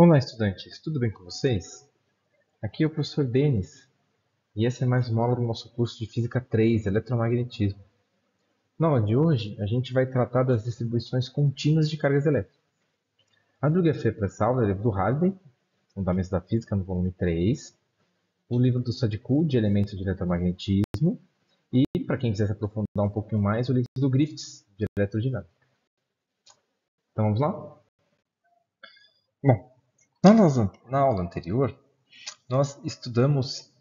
Olá, estudantes, tudo bem com vocês? Aqui é o professor Denis e essa é mais uma aula do nosso curso de Física 3, Eletromagnetismo. Na aula de hoje, a gente vai tratar das distribuições contínuas de cargas elétricas. A bibliografia para essa aula é o livro do Halliday, Fundamentos da Física, no volume 3, o livro do Sadku, de Elementos de Eletromagnetismo, e, para quem quiser se aprofundar um pouquinho mais, o livro do Griffiths, de Eletrodinâmica. Então vamos lá? Bom, na aula anterior, nós estudamos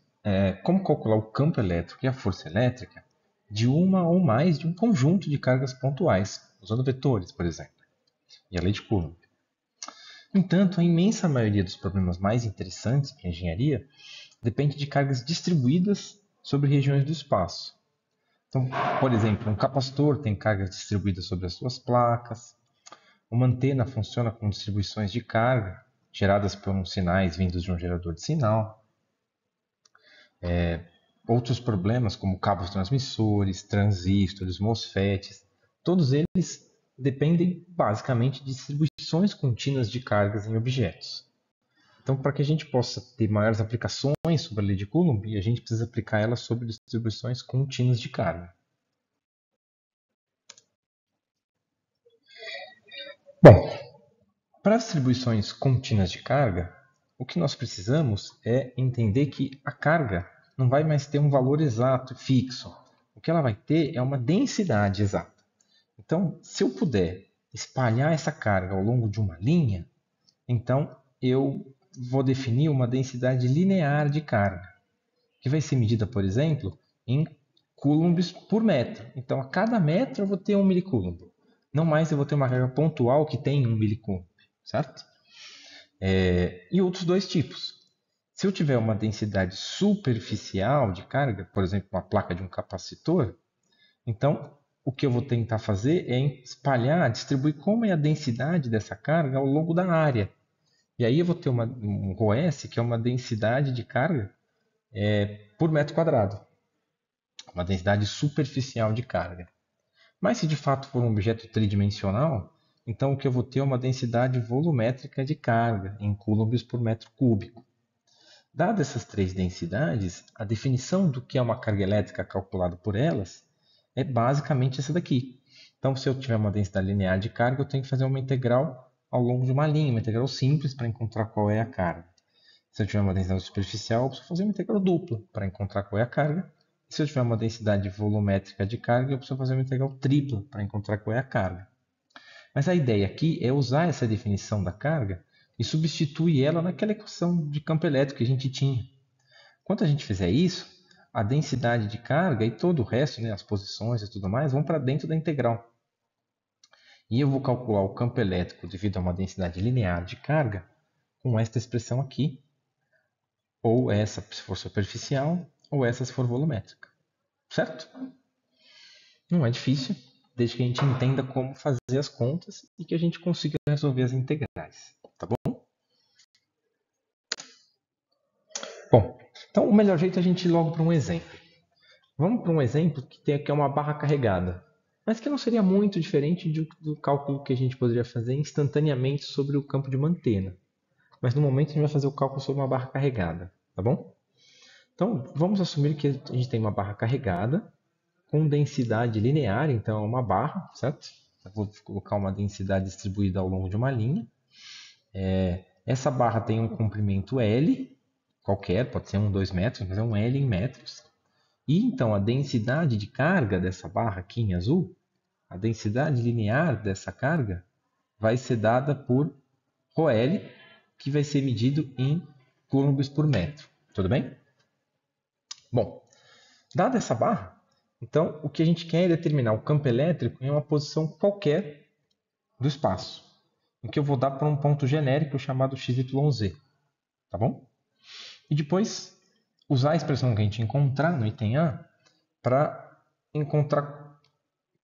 como calcular o campo elétrico e a força elétrica de uma ou mais de um conjunto de cargas pontuais, usando vetores, por exemplo, e a lei de Coulomb. No entanto, a imensa maioria dos problemas mais interessantes para a engenharia depende de cargas distribuídas sobre regiões do espaço. Então, por exemplo, um capacitor tem cargas distribuídas sobre as suas placas, uma antena funciona com distribuições de carga geradas por uns sinais vindos de um gerador de sinal. Outros problemas, como cabos transmissores, transistores, MOSFETs, todos eles dependem basicamente de distribuições contínuas de cargas em objetos. Então, para que a gente possa ter maiores aplicações sobre a lei de Coulomb, a gente precisa aplicar ela sobre distribuições contínuas de carga. Bom, para distribuições contínuas de carga, o que nós precisamos é entender que a carga não vai mais ter um valor exato, fixo. O que ela vai ter é uma densidade exata. Então, se eu puder espalhar essa carga ao longo de uma linha, então eu vou definir uma densidade linear de carga, que vai ser medida, por exemplo, em coulombs por metro. Então, a cada metro eu vou ter 1 milicoulomb. Não mais eu vou ter uma carga pontual que tem 1 milicoulomb, certo? E outros dois tipos. Se eu tiver uma densidade superficial de carga, por exemplo, uma placa de um capacitor, então o que eu vou tentar fazer é espalhar, distribuir como é a densidade dessa carga ao longo da área. E aí eu vou ter um ρS, que é uma densidade de carga por metro quadrado. Uma densidade superficial de carga. Mas se de fato for um objeto tridimensional, então o que eu vou ter é uma densidade volumétrica de carga em coulombs por metro cúbico. Dadas essas três densidades, a definição do que é uma carga elétrica calculada por elas é basicamente essa daqui. Então, se eu tiver uma densidade linear de carga, eu tenho que fazer uma integral ao longo de uma linha, uma integral simples para encontrar qual é a carga. Se eu tiver uma densidade superficial, eu preciso fazer uma integral dupla para encontrar qual é a carga. E se eu tiver uma densidade volumétrica de carga, eu preciso fazer uma integral tripla para encontrar qual é a carga. Mas a ideia aqui é usar essa definição da carga e substituir ela naquela equação de campo elétrico que a gente tinha. Quando a gente fizer isso, a densidade de carga e todo o resto, as posições e tudo mais, vão para dentro da integral. E eu vou calcular o campo elétrico devido a uma densidade linear de carga com esta expressão aqui, ou essa se for superficial, ou essa se for volumétrica. Certo? Não é difícil, desde que a gente entenda como fazer as contas e que a gente consiga resolver as integrais. Tá bom? Bom, então o melhor jeito é a gente ir logo para um exemplo. Vamos para um exemplo que tem aqui uma barra carregada, mas que não seria muito diferente do cálculo que a gente poderia fazer instantaneamente sobre o campo de uma antena. Mas no momento a gente vai fazer o cálculo sobre uma barra carregada, tá bom? Então vamos assumir que a gente tem uma barra carregada com densidade linear, então é uma barra, certo? Eu vou colocar uma densidade distribuída ao longo de uma linha. Essa barra tem um comprimento L, qualquer, pode ser 1, 2 metros, mas é um L em metros. E então a densidade de carga dessa barra aqui em azul, a densidade linear dessa carga, vai ser dada por ρL, que vai ser medido em coulombs por metro. Tudo bem? Bom, dada essa barra, então o que a gente quer é determinar o campo elétrico em uma posição qualquer do espaço, em que eu vou dar para um ponto genérico chamado XYZ. Tá bom? E depois usar a expressão que a gente encontrar no item A para encontrar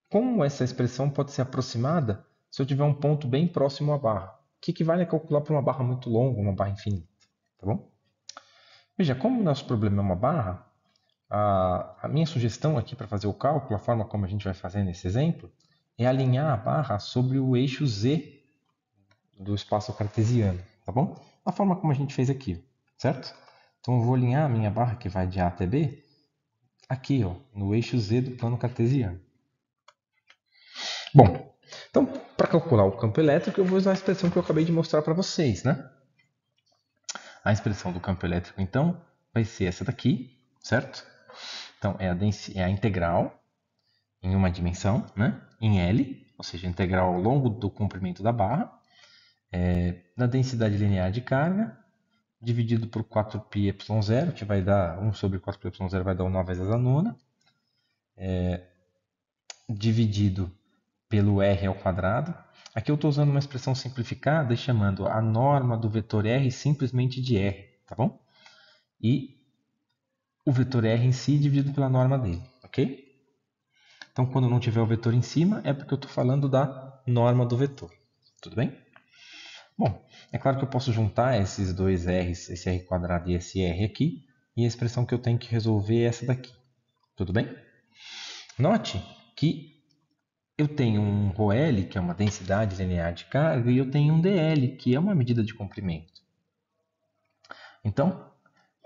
como essa expressão pode ser aproximada se eu tiver um ponto bem próximo à barra. O que equivale a calcular para uma barra muito longa, uma barra infinita. Tá bom? Veja, como o nosso problema é uma barra, a minha sugestão aqui para fazer o cálculo, a forma como a gente vai fazer nesse exemplo, é alinhar a barra sobre o eixo Z do espaço cartesiano. tá bom? Da forma como a gente fez aqui, certo? Então eu vou alinhar a minha barra que vai de A até B aqui, ó, no eixo Z do plano cartesiano. Bom, então para calcular o campo elétrico eu vou usar a expressão que eu acabei de mostrar para vocês, né? A expressão do campo elétrico, então, vai ser essa daqui, certo? Então, é a integral em uma dimensão, né? Em L, ou seja, a integral ao longo do comprimento da barra, na densidade linear de carga, dividido por 4πε0, que vai dar 1 sobre 4πε0 vai dar 1 vezes a nona, dividido pelo r ao quadrado. Aqui eu estou usando uma expressão simplificada e chamando a norma do vetor r simplesmente de r, tá bom? E o vetor r em si dividido pela norma dele, ok? Então, quando não tiver o vetor em cima, é porque eu estou falando da norma do vetor, tudo bem? Bom, é claro que eu posso juntar esses dois r's, esse r quadrado e esse r aqui, e a expressão que eu tenho que resolver é essa daqui, tudo bem? Note que eu tenho um ρl, que é uma densidade linear de carga, e eu tenho um dl, que é uma medida de comprimento. Então,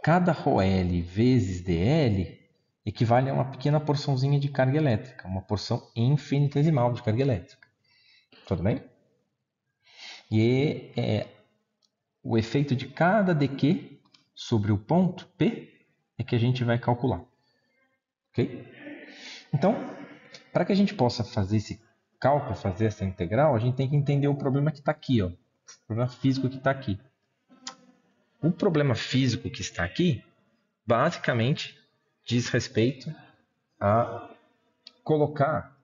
cada ρl vezes dl equivale a uma pequena porçãozinha de carga elétrica, uma porção infinitesimal de carga elétrica. Tudo bem? E o efeito de cada dq sobre o ponto P é que a gente vai calcular. Ok? Então, para que a gente possa fazer esse cálculo, fazer essa integral, a gente tem que entender o problema que está aqui, ó, o problema físico que está aqui. O problema físico que está aqui, basicamente, diz respeito a colocar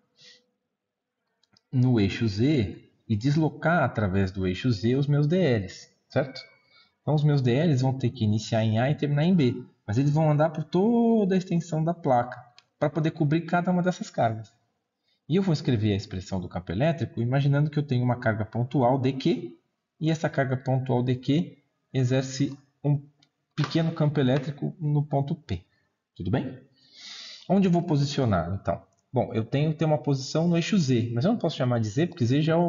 no eixo Z e deslocar através do eixo Z os meus DLs, certo? Então, os meus DLs vão ter que iniciar em A e terminar em B, mas eles vão andar por toda a extensão da placa para poder cobrir cada uma dessas cargas. E eu vou escrever a expressão do campo elétrico imaginando que eu tenho uma carga pontual dQ e essa carga pontual dQ exerce um pequeno campo elétrico no ponto P. Tudo bem? Onde eu vou posicionar, então? Bom, eu tenho que ter uma posição no eixo Z, mas eu não posso chamar de Z porque Z já é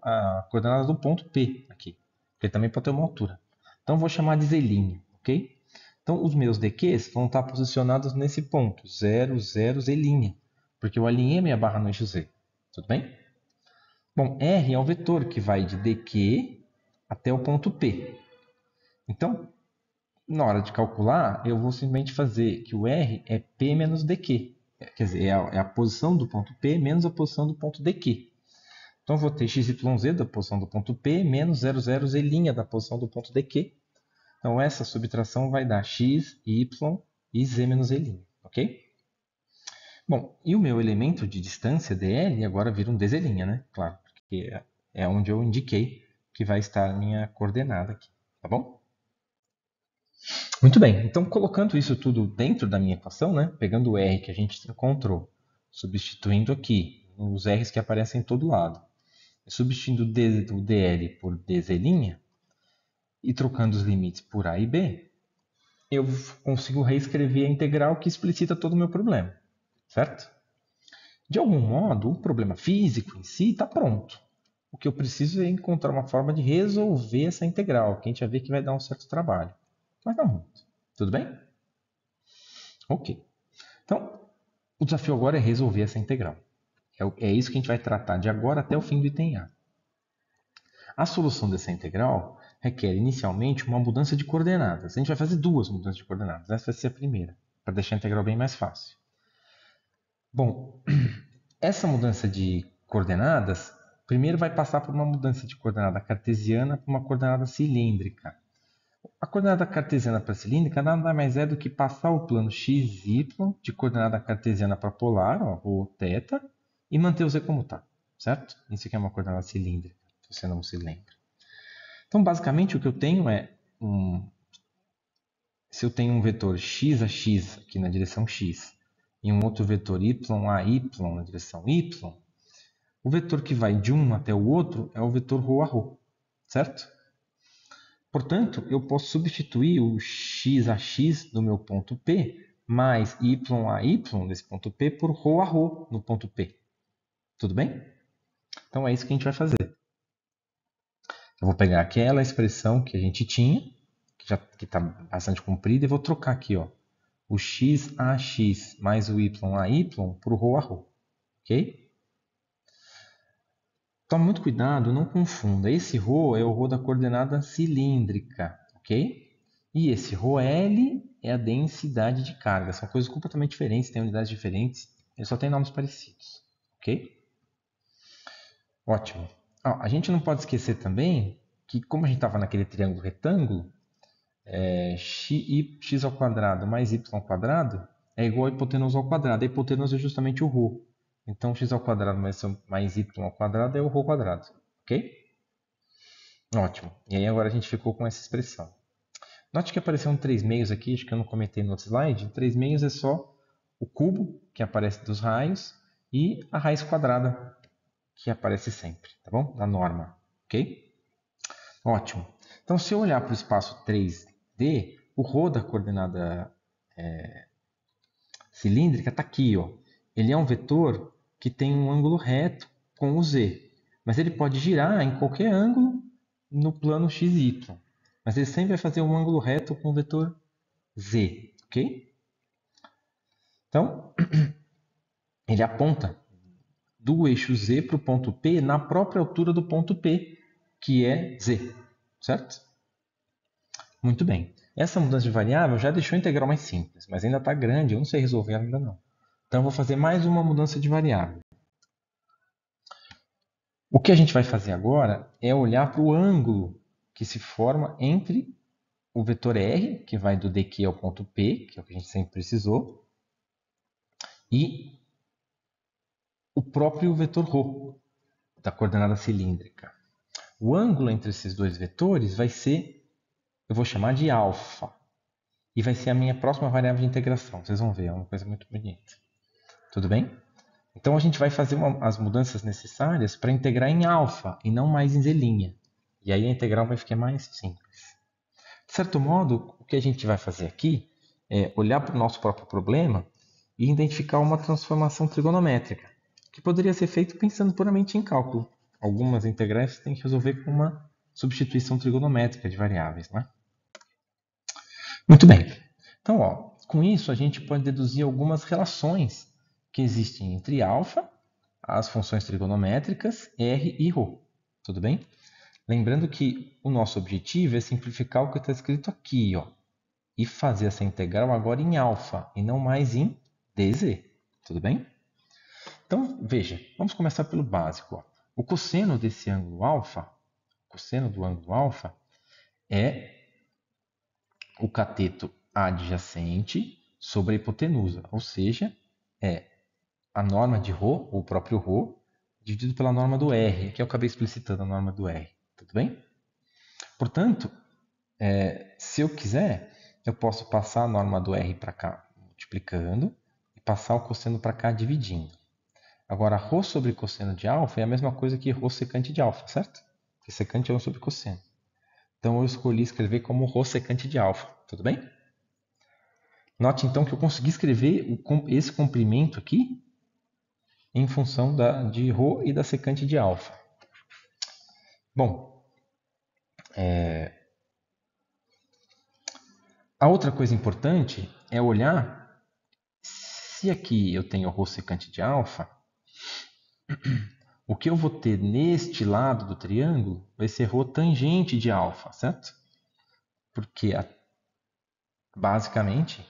a coordenada do ponto P aqui. Ele também pode ter uma altura. Então, eu vou chamar de Z', ok? Então, os meus DQs vão estar posicionados nesse ponto, 0, 0, Z', porque eu alinhei minha barra no eixo Z. Tudo bem? Bom, R é o vetor que vai de DQ até o ponto P. Então, na hora de calcular, eu vou simplesmente fazer que o R é P menos DQ. Quer dizer, é a posição do ponto P menos a posição do ponto DQ. Então, eu vou ter XYZ da posição do ponto P menos 00Z' da posição do ponto DQ. Então, essa subtração vai dar x, y e z menos z', ok? Bom, e o meu elemento de distância, dl, agora vira um dz', né? Claro, porque é onde eu indiquei que vai estar a minha coordenada aqui, tá bom? Muito bem, então colocando isso tudo dentro da minha equação, né? Pegando o r que a gente encontrou, substituindo aqui os r's que aparecem em todo lado, substituindo o dl por dz' e trocando os limites por a e b, eu consigo reescrever a integral que explicita todo o meu problema, certo? De algum modo, o problema físico em si está pronto. O que eu preciso é encontrar uma forma de resolver essa integral, que a gente vai ver que vai dar um certo trabalho. Mas não muito. Tudo bem? Ok. Então, o desafio agora é resolver essa integral. É isso que a gente vai tratar de agora até o fim do item A. A solução dessa integral requer inicialmente uma mudança de coordenadas. A gente vai fazer duas mudanças de coordenadas. Essa vai ser a primeira, para deixar a integral bem mais fácil. Bom, essa mudança de coordenadas, primeiro vai passar por uma mudança de coordenada cartesiana para uma coordenada cilíndrica. A coordenada cartesiana para cilíndrica nada mais é do que passar o plano x, y de coordenada cartesiana para polar, ó, ou θ, e manter o z como está, certo? Isso aqui é uma coordenada cilíndrica, se você não se lembra. Então, basicamente, o que eu tenho é se eu tenho um vetor x a x aqui na direção x e um outro vetor y a y na direção y, o vetor que vai de um até o outro é o vetor ρ a ρ, certo? Portanto, eu posso substituir o x a x do meu ponto P mais y a y desse ponto P por ρ a ρ no ponto P. Tudo bem? Então é isso que a gente vai fazer. Eu vou pegar aquela expressão que a gente tinha, que está bastante comprida, e vou trocar aqui, ó, o x a x mais o y a y por ρ a ρ. Ok? Tome muito cuidado, não confunda. Esse ρ é o ρ da coordenada cilíndrica, ok? E esse ρl é a densidade de carga. São coisas completamente diferentes, têm unidades diferentes, eles só têm nomes parecidos, ok? Ótimo. A gente não pode esquecer também que, como a gente estava naquele triângulo retângulo, x ao quadrado mais y ao quadrado é igual a hipotenusa ao quadrado. A hipotenusa é justamente o ρ. Então, x ao quadrado mais y ao quadrado é o ρ quadrado. Ok? Ótimo. E aí agora a gente ficou com essa expressão. Note que apareceu um 3 meios aqui, acho que eu não comentei no outro slide. 3 meios é só o cubo, que aparece dos raios, e a raiz quadrada, que aparece sempre, tá bom? Na norma, ok? Ótimo. Então, se eu olhar para o espaço 3D, o ρ da coordenada cilíndrica está aqui, ó. Ele é um vetor que tem um ângulo reto com o z, mas ele pode girar em qualquer ângulo no plano xy. Mas ele sempre vai fazer um ângulo reto com o vetor z, ok? Então, ele aponta do eixo z para o ponto P na própria altura do ponto P, que é z, certo? Muito bem. Essa mudança de variável já deixou a integral mais simples, mas ainda está grande, eu não sei resolver ela ainda não. Então, eu vou fazer mais uma mudança de variável. O que a gente vai fazer agora é olhar para o ângulo que se forma entre o vetor R, que vai do dq ao ponto P, que é o que a gente sempre precisou, e o próprio vetor ρ, da coordenada cilíndrica. O ângulo entre esses dois vetores vai ser, eu vou chamar de alfa, e vai ser a minha próxima variável de integração. Vocês vão ver, é uma coisa muito bonita. Tudo bem? Então a gente vai fazer as mudanças necessárias para integrar em alfa e não mais em z'. E aí a integral vai ficar mais simples. De certo modo, o que a gente vai fazer aqui é olhar para o nosso próprio problema e identificar uma transformação trigonométrica, que poderia ser feito pensando puramente em cálculo. Algumas integrais você tem que resolver com uma substituição trigonométrica de variáveis, né? Muito bem. Então, ó, com isso a gente pode deduzir algumas relações que existem entre alfa, as funções trigonométricas, r e ρ. Tudo bem? Lembrando que o nosso objetivo é simplificar o que está escrito aqui, ó, e fazer essa integral agora em alfa e não mais em dz. Tudo bem? Então, veja, vamos começar pelo básico. Ó. O cosseno desse ângulo alfa, o cosseno do ângulo alfa, é o cateto adjacente sobre a hipotenusa, ou seja, é a norma de ρ, ou o próprio ρ, dividido pela norma do R, que eu acabei explicitando a norma do R. Tudo bem? Portanto, se eu quiser, eu posso passar a norma do R para cá multiplicando e passar o cosseno para cá dividindo. Agora, ρ sobre cosseno de alfa é a mesma coisa que ρ secante de alfa, certo? Porque secante é 1 sobre cosseno. Então, eu escolhi escrever como ρ secante de alfa. Tudo bem? Note, então, que eu consegui escrever esse comprimento aqui em função de ρ e da secante de alfa. Bom, a outra coisa importante é olhar se aqui eu tenho ρ secante de alfa, o que eu vou ter neste lado do triângulo vai ser ρ tangente de alfa, certo? Porque, basicamente,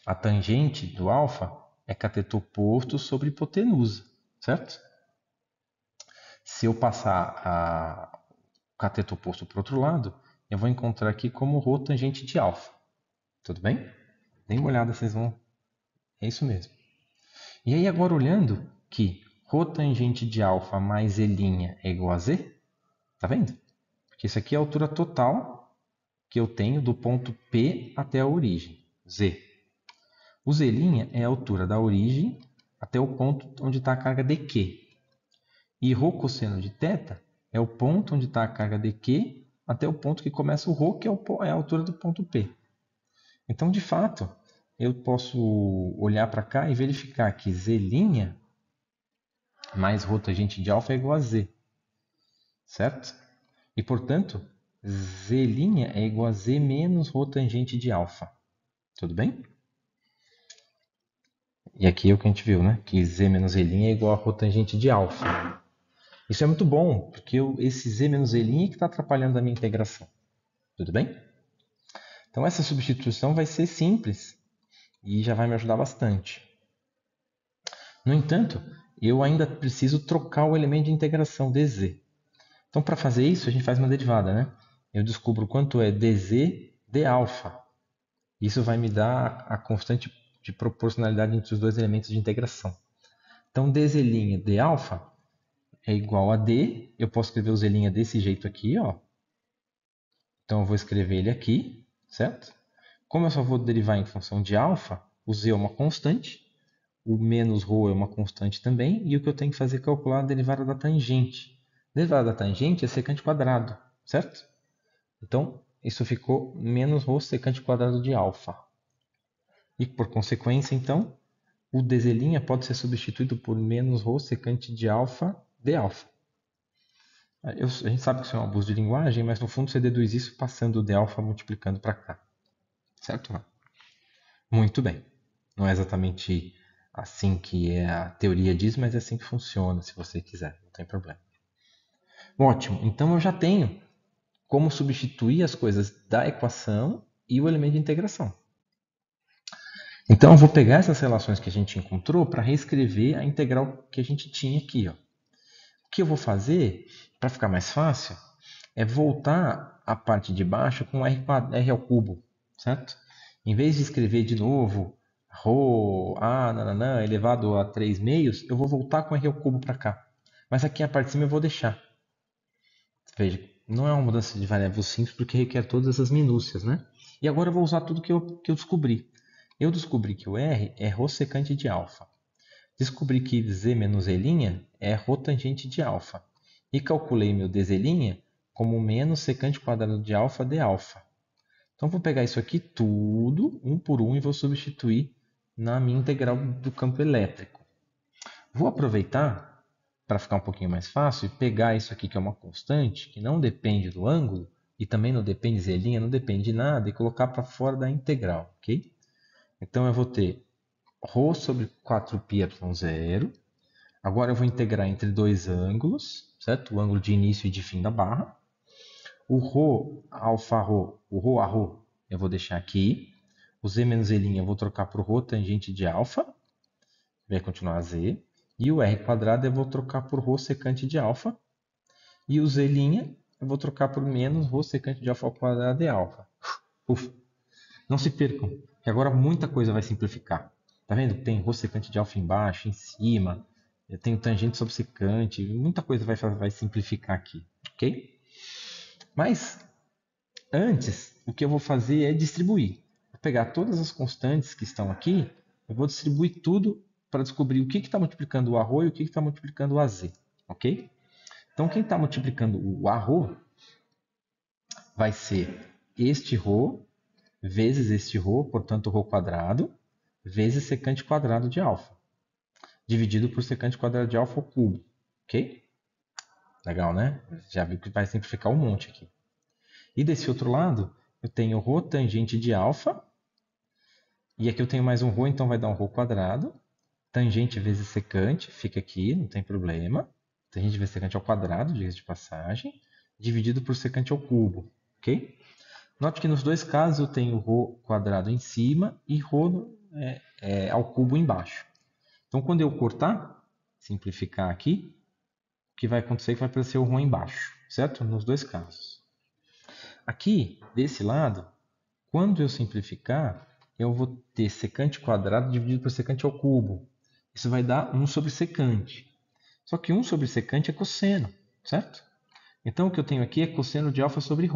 a tangente do alfa é cateto oposto sobre hipotenusa, certo? Se eu passar o cateto oposto para o outro lado, eu vou encontrar aqui como ρ tangente de alfa. Tudo bem? Dê uma olhada, vocês vão... É isso mesmo. E aí, agora olhando que ρ tangente de alfa mais z' é igual a z, tá vendo? Porque isso aqui é a altura total que eu tenho do ponto P até a origem, z. O z' é a altura da origem até o ponto onde está a carga dq. E ρ cosseno de θ é o ponto onde está a carga dq até o ponto que começa o ρ, que é a altura do ponto P. Então, de fato, eu posso olhar para cá e verificar que z' mais ρ tangente de alfa é igual a z. Certo? E, portanto, z' é igual a z menos ρ tangente de alfa. Tudo bem? E aqui é o que a gente viu, né? Que z menos z' é igual a ρ tangente de alfa. Isso é muito bom, porque esse z menos z' é que está atrapalhando a minha integração. Tudo bem? Então essa substituição vai ser simples e já vai me ajudar bastante. No entanto, eu ainda preciso trocar o elemento de integração dz. Então para fazer isso, a gente faz uma derivada, né? Eu descubro quanto é dz de alfa. Isso vai me dar a constante de proporcionalidade entre os dois elementos de integração. Então dz' de alfa é igual a d. Eu posso escrever o z' desse jeito aqui, ó. Então eu vou escrever ele aqui, certo? Como eu só vou derivar em função de alfa, o z é uma constante, o menos ρ é uma constante também, e o que eu tenho que fazer é calcular a derivada da tangente. A derivada da tangente é secante quadrado, certo? Então, isso ficou menos ρ secante quadrado de alfa. E, por consequência, então, o dz' pode ser substituído por menos ρ secante de alfa de alfa. A gente sabe que isso é um abuso de linguagem, mas no fundo você deduz isso passando o de alfa multiplicando para cá. Certo? Não? Muito bem. Não é exatamente assim que a teoria diz, mas é assim que funciona, se você quiser. Não tem problema. Ótimo. Então eu já tenho como substituir as coisas da equação e o elemento de integração. Então eu vou pegar essas relações que a gente encontrou para reescrever a integral que a gente tinha aqui. Ó. O que eu vou fazer, para ficar mais fácil, é voltar a parte de baixo com r ao cubo, certo? Em vez de escrever de novo ρ, a, nananã, elevado a 3 meios, eu vou voltar com r ao cubo para cá. Mas aqui a parte de cima eu vou deixar. Veja, não é uma mudança de variável simples porque requer todas essas minúcias, né? E agora eu vou usar tudo que eu descobri. Eu descobri que o r é ρ secante de alfa. Descobri que z menos z' é ρ tangente de alfa. E calculei meu dz' como menos secante quadrado de alfa de alfa. Então vou pegar isso aqui tudo, um por um, e vou substituir na minha integral do campo elétrico. Vou aproveitar, para ficar um pouquinho mais fácil, e pegar isso aqui que é uma constante, que não depende do ângulo, e também não depende de z', não depende de nada, e colocar para fora da integral, ok? Então eu vou ter ρ sobre 4πy0. Agora eu vou integrar entre dois ângulos, certo? O ângulo de início e de fim da barra. O ρ, alfa ρ, o ρ a ρ, eu vou deixar aqui. O z menos z' eu vou trocar por ρ tangente de alfa. Vai continuar z. E o r quadrado eu vou trocar por ρ secante de alfa. E o z' eu vou trocar por menos ρ secante de alfa ao quadrado de alfa. Uf. Não se percam, que agora muita coisa vai simplificar. Tá vendo? Tem ρ secante de alfa embaixo, em cima. Eu tenho tangente sobre secante. Muita coisa vai simplificar aqui, ok? Mas, antes, o que eu vou fazer é distribuir. Vou pegar todas as constantes que estão aqui, eu vou distribuir tudo para descobrir o que está multiplicando o arro e o que está multiplicando o az, ok? Então, quem está multiplicando o arro vai ser este ρ vezes este ρ, portanto, ρ quadrado, vezes secante quadrado de alfa, dividido por secante quadrado de alfa ao cubo, ok? Legal, né? Já viu que vai simplificar um monte aqui. E desse outro lado, eu tenho ρ tangente de alfa, e aqui eu tenho mais um ρ, então vai dar um ρ quadrado, tangente vezes secante, fica aqui, não tem problema, tangente vezes secante ao quadrado, diga-se de passagem, dividido por secante ao cubo, ok? Note que nos dois casos eu tenho ρ quadrado em cima e ρ ao cubo embaixo. Então, quando eu cortar, simplificar aqui, o que vai acontecer é que vai aparecer o ρ embaixo, certo? Nos dois casos. Aqui, desse lado, quando eu simplificar, eu vou ter secante quadrado dividido por secante ao cubo. Isso vai dar 1 sobre secante. Só que 1 sobre secante é cosseno, certo? Então, o que eu tenho aqui é cosseno de alfa sobre ρ.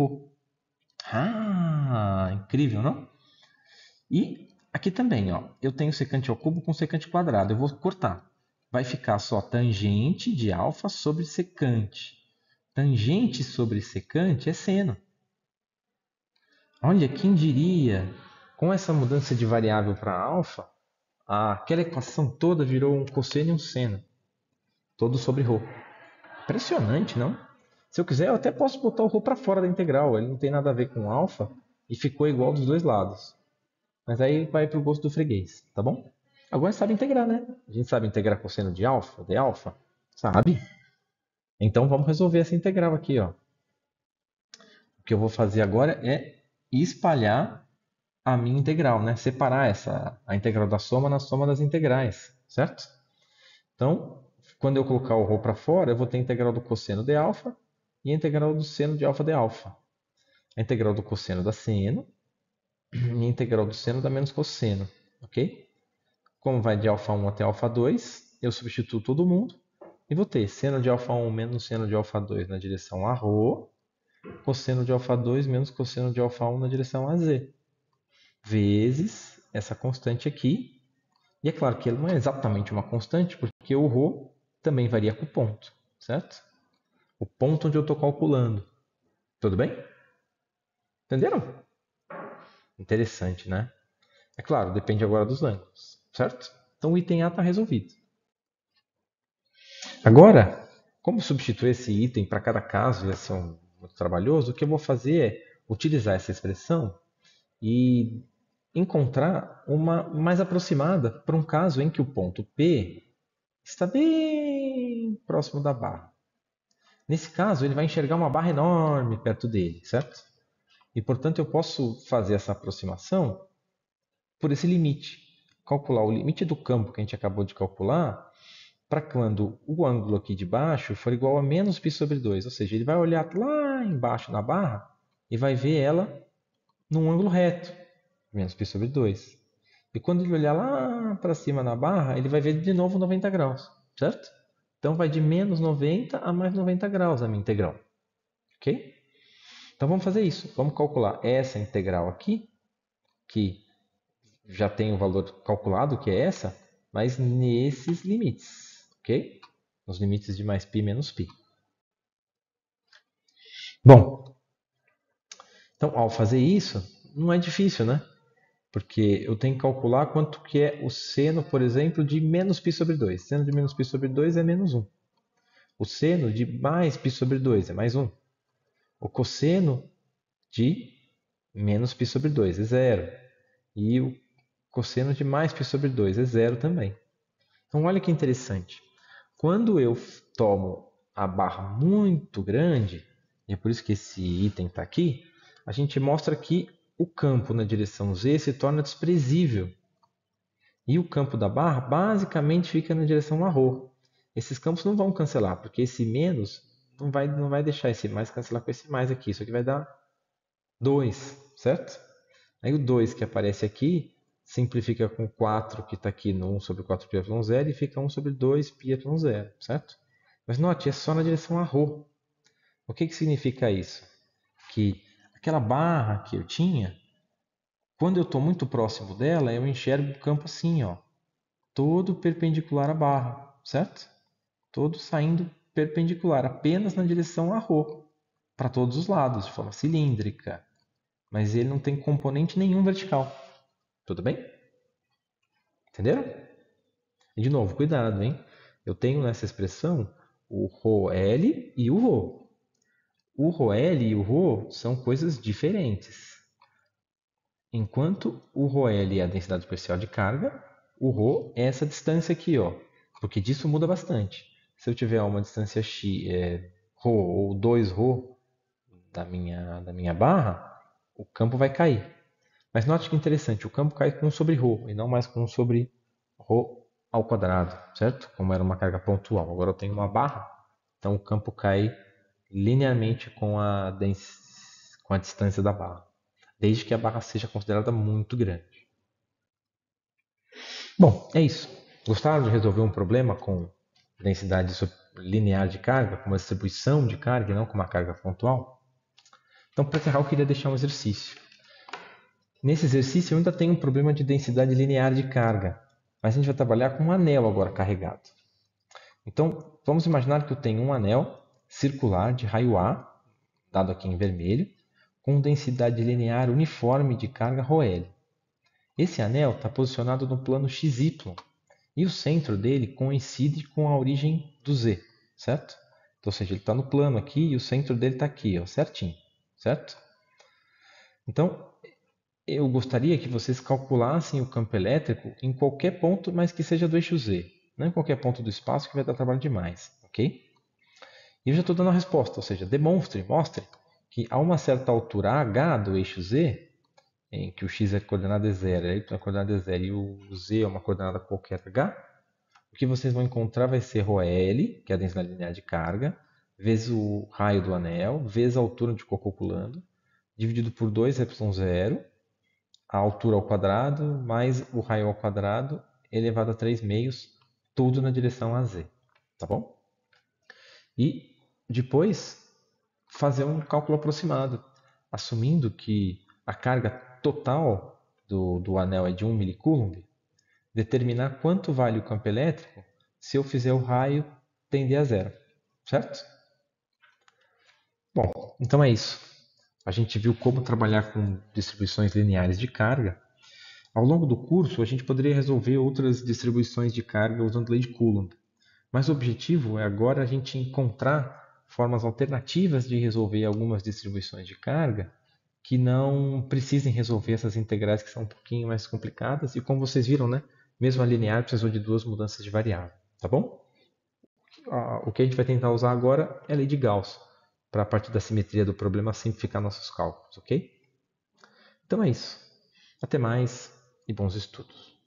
Ah, incrível, não? E aqui também, ó, eu tenho secante ao cubo com secante quadrado. Eu vou cortar. Vai ficar só tangente de alfa sobre secante. Tangente sobre secante é seno. Olha, quem diria? Com essa mudança de variável para alfa, aquela equação toda virou um cosseno e um seno. Todo sobre ρ. Impressionante, não? Se eu quiser, eu até posso botar o ρ para fora da integral. Ele não tem nada a ver com alfa e ficou igual dos dois lados. Mas aí vai para o gosto do freguês, tá bom? Agora sabe integrar, né? A gente sabe integrar cosseno de alfa? Sabe? Então vamos resolver essa integral aqui, ó. O que eu vou fazer agora é espalhar a minha integral, né? Separar a integral da soma na soma das integrais, certo? Então, quando eu colocar o ρ para fora, eu vou ter a integral do cosseno de alfa e a integral do seno de alfa de alfa. A integral do cosseno dá seno e a integral do seno dá menos cosseno, ok? Como vai de alfa 1 até alfa 2, eu substituo todo mundo e vou ter seno de alfa 1 menos seno de alfa 2 na direção a ρ, cosseno de alfa 2 menos cosseno de alfa 1 na direção a z, vezes essa constante aqui. E é claro que ele não é exatamente uma constante, porque o ρ também varia com o ponto, certo? O ponto onde eu estou calculando. Tudo bem? Entenderam? Interessante, né? É claro, depende agora dos ângulos, certo? Então o item A está resolvido. Agora, como substituir esse item para cada caso ia ser muito trabalhoso, o que eu vou fazer é utilizar essa expressão e encontrar uma mais aproximada para um caso em que o ponto P está bem próximo da barra. Nesse caso, ele vai enxergar uma barra enorme perto dele, certo? E, portanto, eu posso fazer essa aproximação por esse limite. Calcular o limite do campo que a gente acabou de calcular para quando o ângulo aqui de baixo for igual a menos π sobre 2. Ou seja, ele vai olhar lá embaixo na barra e vai ver ela num ângulo reto, menos π sobre 2. E quando ele olhar lá para cima na barra, ele vai ver de novo 90 graus, certo? Então vai de menos 90 a mais 90 graus a minha integral. Ok? Então vamos fazer isso. Vamos calcular essa integral aqui, que já tem o valor calculado, que é essa, mas nesses limites. Ok? Nos limites de mais π menos π. Bom, então ao fazer isso, não é difícil, né? Porque eu tenho que calcular quanto que é o seno, por exemplo, de menos π sobre 2. Seno de menos π sobre 2 é menos 1. O seno de mais π sobre 2 é mais 1. O cosseno de menos π sobre 2 é 0. E o cosseno de mais π sobre 2 é 0 também. Então olha que interessante. Quando eu tomo a barra muito grande, e é por isso que esse item está aqui, a gente mostra que o campo na direção z se torna desprezível. E o campo da barra basicamente fica na direção a ρ. Esses campos não vão cancelar, porque esse menos não vai deixar esse mais cancelar com esse mais aqui. Isso aqui vai dar 2, certo? Aí o 2 que aparece aqui simplifica com 4 que está aqui no 1 sobre 4πε 0 e fica 1 sobre 2πε 0, certo? Mas note, é só na direção a ρ. O que significa isso? Que aquela barra que eu tinha, quando eu estou muito próximo dela, eu enxergo o campo assim, ó, todo perpendicular à barra, certo? Todo saindo perpendicular, apenas na direção a ρ, para todos os lados, de forma cilíndrica. Mas ele não tem componente nenhum vertical. Tudo bem? Entenderam? E de novo, cuidado, hein? Eu tenho nessa expressão o ρl e o ρ. O ρl e o ρ são coisas diferentes. Enquanto o ρl é a densidade superficial de carga, o ρ é essa distância aqui, ó, porque disso muda bastante. Se eu tiver uma distância x, ρ ou 2ρ da minha barra, o campo vai cair. Mas note que interessante, o campo cai com 1 sobre ρ e não mais com 1 sobre ρ ao quadrado, certo? Como era uma carga pontual. Agora eu tenho uma barra, então o campo cai linearmente com a distância da barra, desde que a barra seja considerada muito grande. Bom, é isso. Gostaram de resolver um problema com densidade linear de carga, com uma distribuição de carga e não com uma carga pontual? Então, para encerrar, eu queria deixar um exercício. Nesse exercício, eu ainda tenho um problema de densidade linear de carga, mas a gente vai trabalhar com um anel agora carregado. Então, vamos imaginar que eu tenho um anel circular de raio A, dado aqui em vermelho, com densidade linear uniforme de carga ρl. Esse anel está posicionado no plano XY e o centro dele coincide com a origem do Z, certo? Então, ou seja, ele está no plano aqui e o centro dele está aqui, ó, certinho, certo? Então, eu gostaria que vocês calculassem o campo elétrico em qualquer ponto, mas que seja do eixo Z. Não em qualquer ponto do espaço que vai dar trabalho demais, ok? E eu já estou dando a resposta, ou seja, mostre que a uma certa altura h do eixo Z, em que o x é coordenada é zero, a y é coordenada é zero e o z é uma coordenada qualquer h, o que vocês vão encontrar vai ser ρL, que é a densidade linear de carga, vezes o raio do anel, vezes a altura onde ficou calculando, dividido por 2ε0, a altura ao quadrado, mais o raio ao quadrado, elevado a 3 meios, tudo na direção AZ. Tá bom? E depois fazer um cálculo aproximado, assumindo que a carga total do anel é de 1 milicoulomb, determinar quanto vale o campo elétrico se eu fizer o raio tender a zero, certo? Bom, então é isso. A gente viu como trabalhar com distribuições lineares de carga. Ao longo do curso, a gente poderia resolver outras distribuições de carga usando lei de Coulomb. Mas o objetivo é agora a gente encontrar formas alternativas de resolver algumas distribuições de carga que não precisem resolver essas integrais que são um pouquinho mais complicadas. E como vocês viram, né? Mesmo a linear precisou de duas mudanças de variável. Tá bom? O que a gente vai tentar usar agora é a lei de Gauss, para a partir da simetria do problema simplificar nossos cálculos, ok? Então é isso. Até mais e bons estudos.